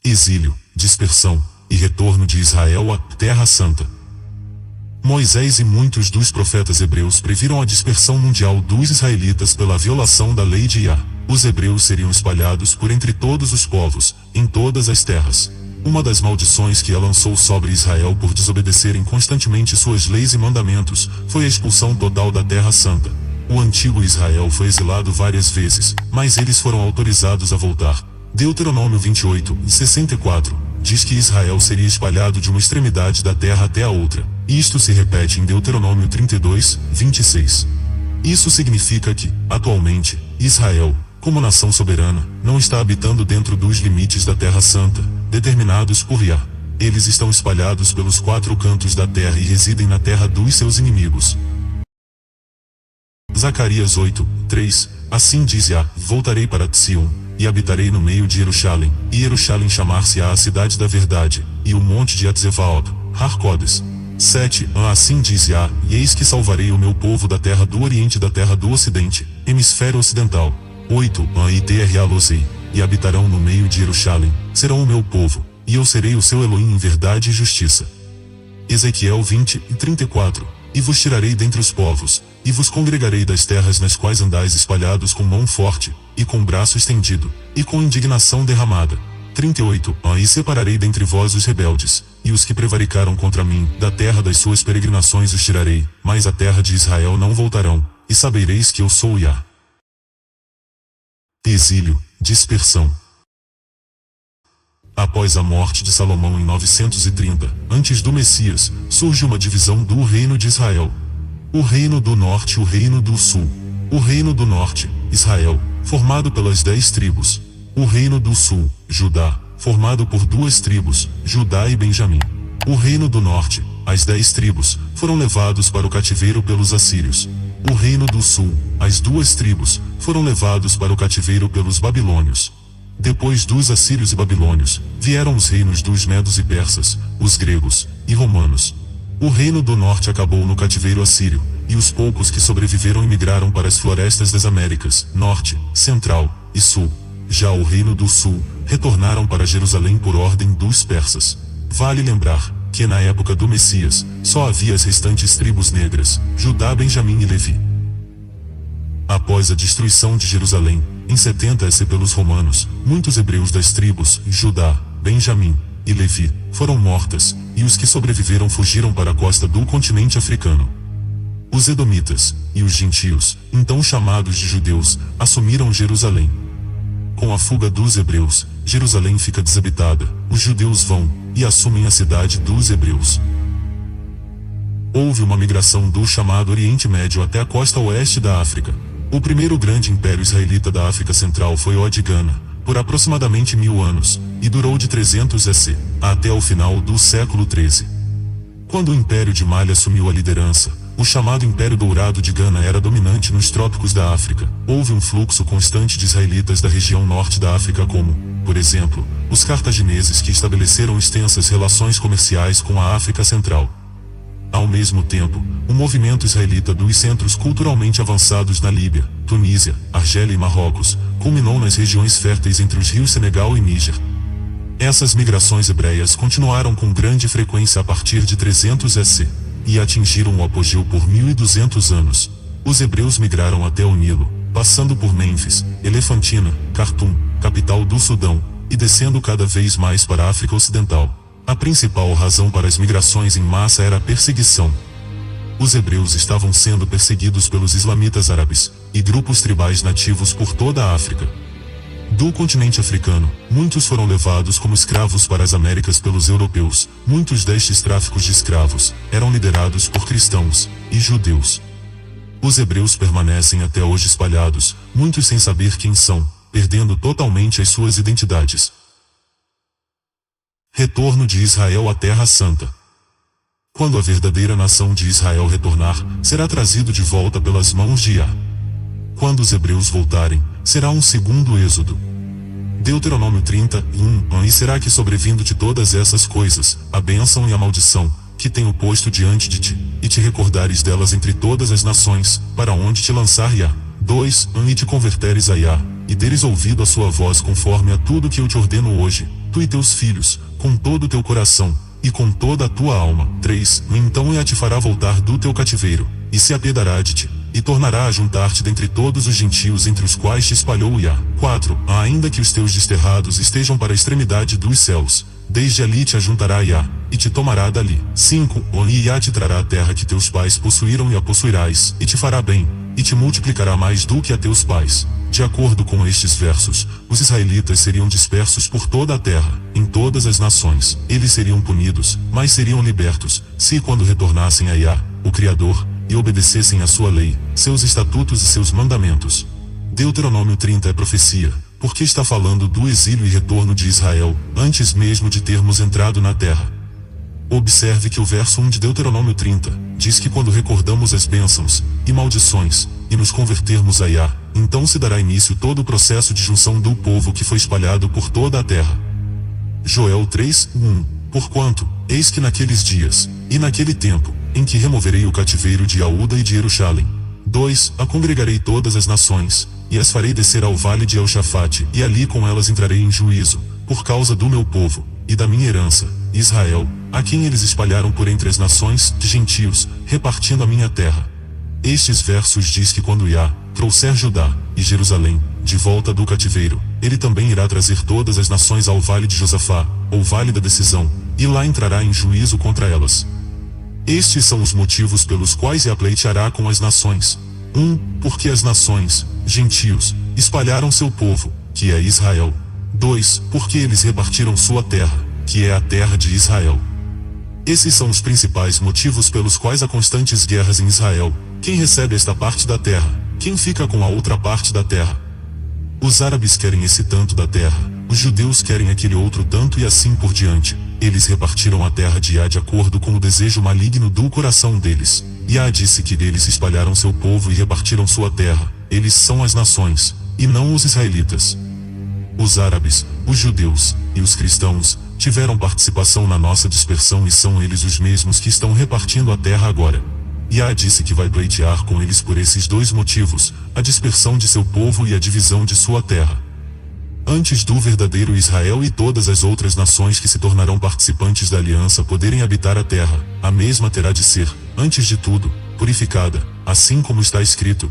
Exílio, dispersão e retorno de Israel à Terra Santa. Moisés e muitos dos profetas hebreus previram a dispersão mundial dos israelitas pela violação da lei de Yah. Os hebreus seriam espalhados por entre todos os povos, em todas as terras. Uma das maldições que Yah lançou sobre Israel por desobedecerem constantemente suas leis e mandamentos, foi a expulsão total da Terra Santa. O antigo Israel foi exilado várias vezes, mas eles foram autorizados a voltar. Deuteronômio 28, 64, diz que Israel seria espalhado de uma extremidade da terra até a outra. Isto se repete em Deuteronômio 32, 26. Isso significa que, atualmente, Israel, como nação soberana, não está habitando dentro dos limites da Terra Santa, determinados por Yah. Eles estão espalhados pelos 4 cantos da terra e residem na terra dos seus inimigos. Zacarias 8, 3, assim diz Yah, voltarei para Sion, e habitarei no meio de Jerusalém, e Jerusalém chamar-se-á a cidade da verdade, e o monte de Atzevaot, Har-Codes. 7, assim diz Yah, e eis que salvarei o meu povo da terra do oriente e da terra do ocidente, hemisfério ocidental. 8, e Tralosei, e habitarão no meio de Jerusalém, serão o meu povo, e eu serei o seu Elohim em verdade e justiça. Ezequiel 20, 34, e vos tirarei dentre os povos, e vos congregarei das terras nas quais andais espalhados com mão forte, e com braço estendido, e com indignação derramada. 38, e separarei dentre vós os rebeldes, e os que prevaricaram contra mim, da terra das suas peregrinações os tirarei, mas a terra de Israel não voltarão, e sabereis que eu sou Yah. Exílio, dispersão. Após a morte de Salomão em 930, antes do Messias, surge uma divisão do reino de Israel. O reino do norte e o reino do sul. O reino do norte, Israel, formado pelas 10 tribos. O reino do sul, Judá, formado por 2 tribos, Judá e Benjamim. O reino do norte, as 10 tribos, foram levados para o cativeiro pelos assírios. O reino do sul, as 2 tribos, foram levados para o cativeiro pelos babilônios. Depois dos assírios e babilônios, vieram os reinos dos medos e persas, os gregos e romanos. O reino do norte acabou no cativeiro assírio, e os poucos que sobreviveram emigraram para as florestas das Américas, norte, central e sul. Já o reino do sul, retornaram para Jerusalém por ordem dos persas. Vale lembrar que na época do Messias, só havia as restantes tribos negras, Judá, Benjamim e Levi. Após a destruição de Jerusalém, em 70 AC pelos romanos, muitos hebreus das tribos, Judá, Benjamim e Levi, foram mortas, e os que sobreviveram fugiram para a costa do continente africano. Os edomitas, e os gentios, então chamados de judeus, assumiram Jerusalém. Com a fuga dos hebreus, Jerusalém fica desabitada, os judeus vão, e assumem a cidade dos hebreus. Houve uma migração do chamado Oriente Médio até a costa oeste da África. O primeiro grande império israelita da África Central foi o de Gana, por aproximadamente 1000 anos, e durou de 300 AC, até o final do século XIII. Quando o Império de Mali assumiu a liderança, o chamado Império Dourado de Gana era dominante nos trópicos da África. Houve um fluxo constante de israelitas da região norte da África como, por exemplo, os cartagineses que estabeleceram extensas relações comerciais com a África Central. Ao mesmo tempo, o movimento israelita dos centros culturalmente avançados na Líbia, Tunísia, Argélia e Marrocos, culminou nas regiões férteis entre os rios Senegal e Níger. Essas migrações hebreias continuaram com grande frequência a partir de 300 AC, e atingiram o apogeu por 1200 anos. Os hebreus migraram até o Nilo, passando por Mênfis, Elefantina, Khartoum, capital do Sudão, e descendo cada vez mais para a África Ocidental. A principal razão para as migrações em massa era a perseguição. Os hebreus estavam sendo perseguidos pelos islamitas árabes, e grupos tribais nativos por toda a África. Do continente africano, muitos foram levados como escravos para as Américas pelos europeus. Muitos destes tráficos de escravos eram liderados por cristãos e judeus. Os hebreus permanecem até hoje espalhados, muitos sem saber quem são, perdendo totalmente as suas identidades. Retorno de Israel à Terra Santa. Quando a verdadeira nação de Israel retornar, será trazido de volta pelas mãos de Yah. Quando os hebreus voltarem, será um segundo êxodo. Deuteronômio 31, e será que sobrevindo de todas essas coisas, a bênção e a maldição, que tenho posto diante de ti, e te recordares delas entre todas as nações, para onde te lançar Yah. 2, e te converteres a Yah, e deres ouvido a sua voz conforme a tudo que eu te ordeno hoje, tu e teus filhos, com todo o teu coração, e com toda a tua alma. 3. Então Yah te fará voltar do teu cativeiro, e se apiedará de ti, e tornará a juntar-te dentre todos os gentios entre os quais te espalhou Yah. 4. Ainda que os teus desterrados estejam para a extremidade dos céus, desde ali te ajuntará Yah, e te tomará dali. 5. E Yah te trará a terra que teus pais possuíram e a possuirás, e te fará bem, e te multiplicará mais do que a teus pais. De acordo com estes versos, os israelitas seriam dispersos por toda a terra, em todas as nações. Eles seriam punidos, mas seriam libertos, se quando retornassem a Yah, o Criador, e obedecessem a sua lei, seus estatutos e seus mandamentos. Deuteronômio 30 é profecia, porque está falando do exílio e retorno de Israel, antes mesmo de termos entrado na terra. Observe que o verso 1 de Deuteronômio 30, diz que quando recordamos as bênçãos, e maldições, e nos convertermos a Yah, então se dará início todo o processo de junção do povo que foi espalhado por toda a terra. Joel 3:1. Porquanto, eis que naqueles dias, e naquele tempo, em que removerei o cativeiro de Aúda e de Jerusalém. 2. Congregarei todas as nações, e as farei descer ao vale de Elshafate, e ali com elas entrarei em juízo, por causa do meu povo, e da minha herança, Israel, a quem eles espalharam por entre as nações de gentios, repartindo a minha terra. Estes versos diz que quando Yah trouxer Judá e Jerusalém de volta do cativeiro, ele também irá trazer todas as nações ao vale de Josafá, ou vale da decisão, e lá entrará em juízo contra elas. Estes são os motivos pelos quais Yah pleiteará com as nações. 1. Porque as nações, gentios, espalharam seu povo, que é Israel. 2. Porque eles repartiram sua terra, que é a terra de Israel. Esses são os principais motivos pelos quais há constantes guerras em Israel. Quem recebe esta parte da terra? Quem fica com a outra parte da terra? Os árabes querem esse tanto da terra, os judeus querem aquele outro tanto e assim por diante. Eles repartiram a terra de Yah de acordo com o desejo maligno do coração deles. Yah disse que deles espalharam seu povo e repartiram sua terra. Eles são as nações, e não os israelitas. Os árabes, os judeus, e os cristãos, tiveram participação na nossa dispersão e são eles os mesmos que estão repartindo a terra agora. Yah disse que vai pleitear com eles por esses dois motivos, a dispersão de seu povo e a divisão de sua terra. Antes do verdadeiro Israel e todas as outras nações que se tornarão participantes da aliança poderem habitar a terra, a mesma terá de ser, antes de tudo, purificada, assim como está escrito.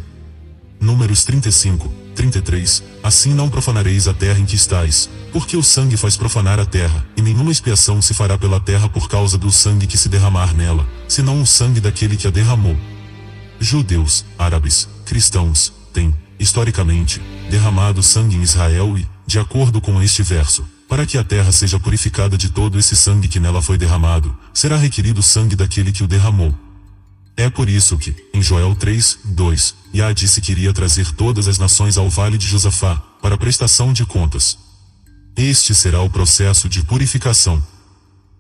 Números 35:33. Assim não profanareis a terra em que estais, porque o sangue faz profanar a terra, e nenhuma expiação se fará pela terra por causa do sangue que se derramar nela, senão o sangue daquele que a derramou. Judeus, árabes, cristãos, têm, historicamente, derramado sangue em Israel e, de acordo com este verso, para que a terra seja purificada de todo esse sangue que nela foi derramado, será requerido o sangue daquele que o derramou. É por isso que, em Joel 3:2, Yah disse que iria trazer todas as nações ao vale de Josafá, para prestação de contas. Este será o processo de purificação.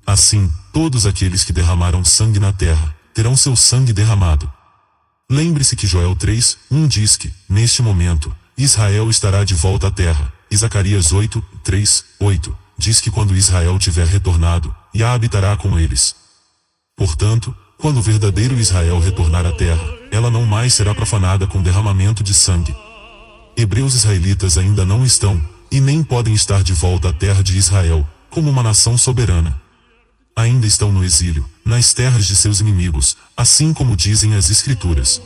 Assim, todos aqueles que derramaram sangue na terra, terão seu sangue derramado. Lembre-se que Joel 3:1 diz que, neste momento, Israel estará de volta à terra, e Zacarias 8:3-8, diz que quando Israel tiver retornado, Yah habitará com eles. Portanto, quando o verdadeiro Israel retornar à terra, ela não mais será profanada com derramamento de sangue. Hebreus israelitas ainda não estão, e nem podem estar de volta à terra de Israel, como uma nação soberana. Ainda estão no exílio, nas terras de seus inimigos, assim como dizem as Escrituras.